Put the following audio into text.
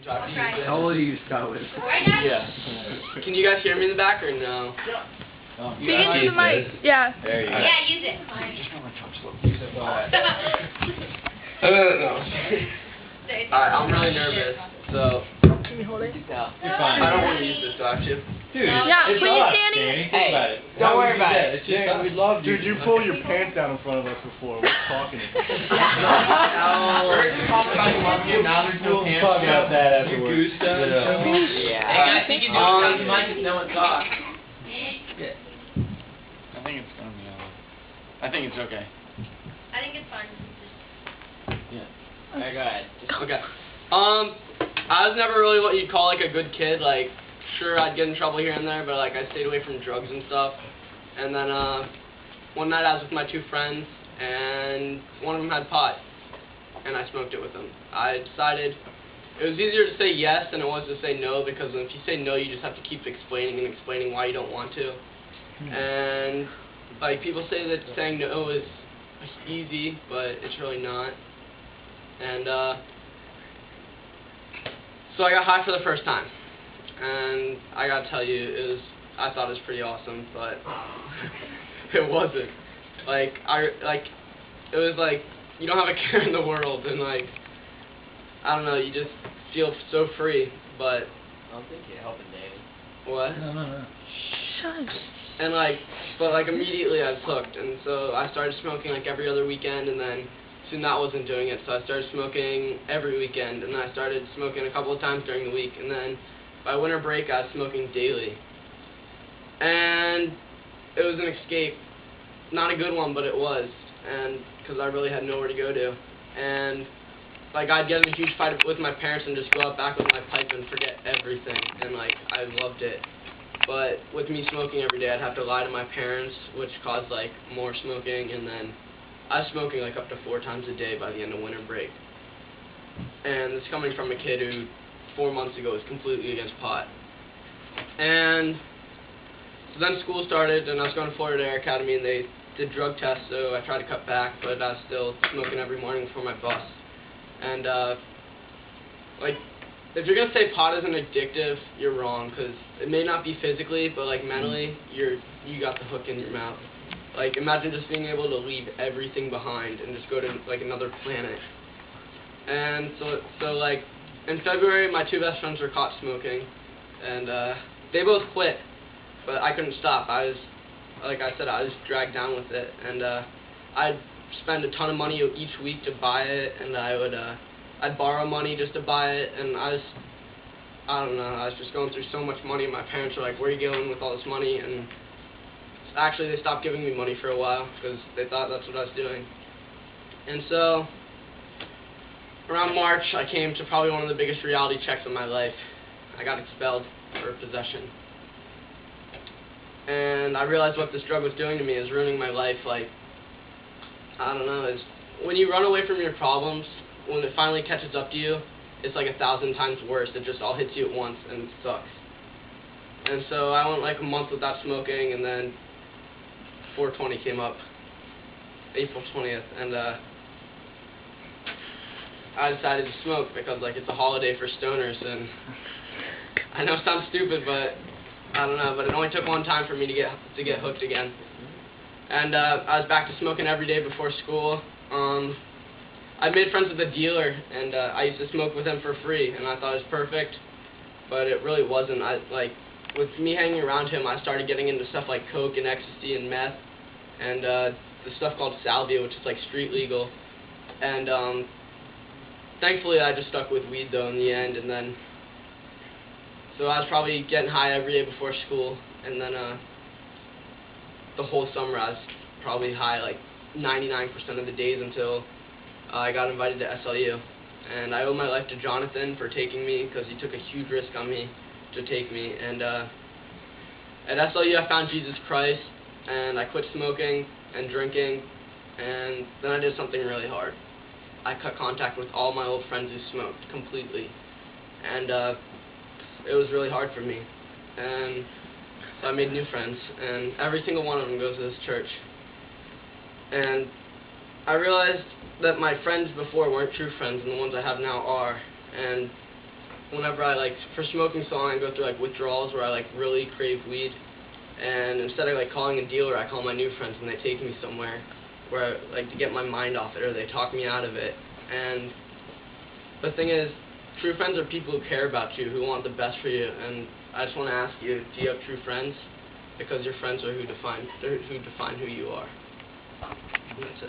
How old are you, Scott? Yeah. Can you guys hear me in the back or no? Speak into the mic. Yeah. There you go. Yeah, use it. No. Alright, I'm really nervous, so Can you hold it? You're fine. I don't want to use this, do I have to? Dude, Yeah, it's please, us, Danny. Danny. Think Hey, about it. don't worry about it. It's just us. We love you. Dude, you pulled your pants down in front of us before. We're talking. Now there's no pants. Talk about that afterwards. You goose down. Yeah. Hey guys, you can do it on the mic if no one talks. I think it's gonna be alright. I think it's okay. I think it's fun. Yeah. Alright, go ahead. Okay. I was never really what you'd call like a good kid. Like, sure, I'd get in trouble here and there, but like I stayed away from drugs and stuff. And then one night I was with my two friends, and one of them had pot, and I smoked it with them. I decided it was easier to say yes than it was to say no, because if you say no, you just have to keep explaining and explaining why you don't want to. And like people say that saying no is easy, but it's really not. And so I got high for the first time, and I gotta tell you, I thought it was pretty awesome, but it wasn't. It was like you don't have a care in the world, and like I don't know, you just feel so free. But I don't think you're helping, Danny. what? No. Shush. And but immediately I was hooked, and so I started smoking like every other weekend, and then soon that wasn't doing it, so I started smoking every weekend, and then I started smoking a couple of times during the week, and then by winter break I was smoking daily. And it was an escape. Not a good one, but it was, and because I really had nowhere to go to. And like I'd get in a huge fight with my parents and just go out back with my pipe and forget everything, and like I loved it. But with me smoking every day, I'd have to lie to my parents, which caused like more smoking, and then I was smoking like up to 4 times a day by the end of winter break. And it's coming from a kid who 4 months ago was completely against pot. And so then school started, and I was going to Florida Air Academy, and they did drug tests, so I tried to cut back, but I was still smoking every morning before my bus. And like, if you're gonna say pot isn't addictive, you're wrong, because it may not be physically, but like mentally, you got the hook in your mouth. Like, imagine just being able to leave everything behind and just go to like another planet. And so like in February, my 2 best friends were caught smoking, and they both quit, but I couldn't stop. I was, like I said, I was dragged down with it, and I'd spend a ton of money each week to buy it, and I'd borrow money just to buy it, and I don't know, I was just going through so much money, and my parents were like, where are you going with all this money? And actually they stopped giving me money for a while, because they thought that's what I was doing. And so, around March, I came to probably one of the biggest reality checks of my life. I got expelled for possession. And I realized what this drug was doing to me is ruining my life. Like, I don't know, when you run away from your problems, when it finally catches up to you, it's like 1,000 times worse. It just all hits you at once, and it sucks. And so I went like a month without smoking, and then 4/20 came up, April 20th, and I decided to smoke because like it's a holiday for stoners, and I know it sounds stupid, but I don't know, but it only took one time for me to get hooked again. And I was back to smoking every day before school. I made friends with a dealer, and I used to smoke with him for free, and I thought it was perfect, but it really wasn't. With me hanging around him, I started getting into stuff like coke and ecstasy and meth, and the stuff called salvia, which is like street legal. And thankfully, I just stuck with weed though in the end, and then so I was probably getting high every day before school, and then the whole summer I was probably high like 99% of the days until I got invited to SLU. And I owe my life to Jonathan for taking me, because he took a huge risk on me to take me. And at SLU I found Jesus Christ, and I quit smoking and drinking, and then I did something really hard. I cut contact with all my old friends who smoked completely, and it was really hard for me. And so I made new friends, and every single one of them goes to this church. And I realized that my friends before weren't true friends, and the ones I have now are. And whenever I like for smoking so long, I go through like withdrawals where I like really crave weed, and instead of like calling a dealer, I call my new friends and they take me somewhere where like to get my mind off it, or they talk me out of it. And the thing is, true friends are people who care about you, who want the best for you. And I just want to ask you, do you have true friends? Because your friends are who define who you are. And that's it.